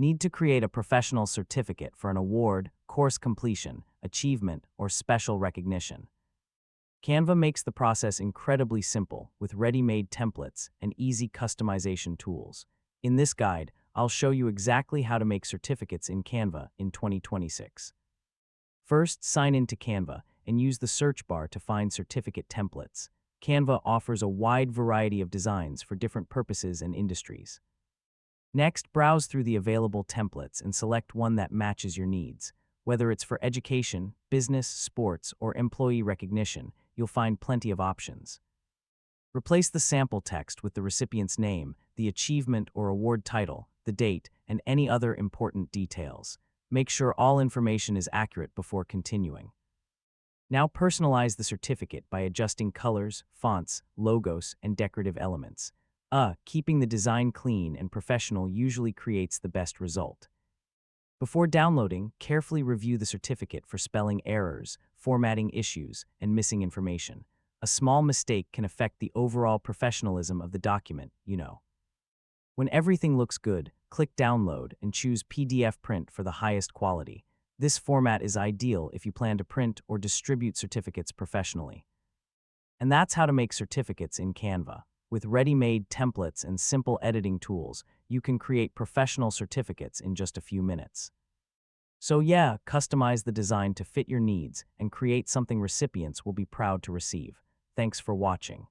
Need to create a professional certificate for an award, course completion, achievement, or special recognition. Canva makes the process incredibly simple with ready-made templates and easy customization tools. In this guide, I'll show you exactly how to make certificates in Canva in 2026. First, sign into Canva and use the search bar to find certificate templates. Canva offers a wide variety of designs for different purposes and industries. Next, browse through the available templates and select one that matches your needs. Whether it's for education, business, sports, or employee recognition, you'll find plenty of options. Replace the sample text with the recipient's name, the achievement or award title, the date, and any other important details. Make sure all information is accurate before continuing. Now personalize the certificate by adjusting colors, fonts, logos, and decorative elements. Keeping the design clean and professional usually creates the best result. Before downloading, carefully review the certificate for spelling errors, formatting issues, and missing information. A small mistake can affect the overall professionalism of the document, you know. When everything looks good, click Download and choose PDF print for the highest quality. This format is ideal if you plan to print or distribute certificates professionally. And that's how to make certificates in Canva. With ready-made templates and simple editing tools, you can create professional certificates in just a few minutes. So yeah, customize the design to fit your needs and create something recipients will be proud to receive. Thanks for watching.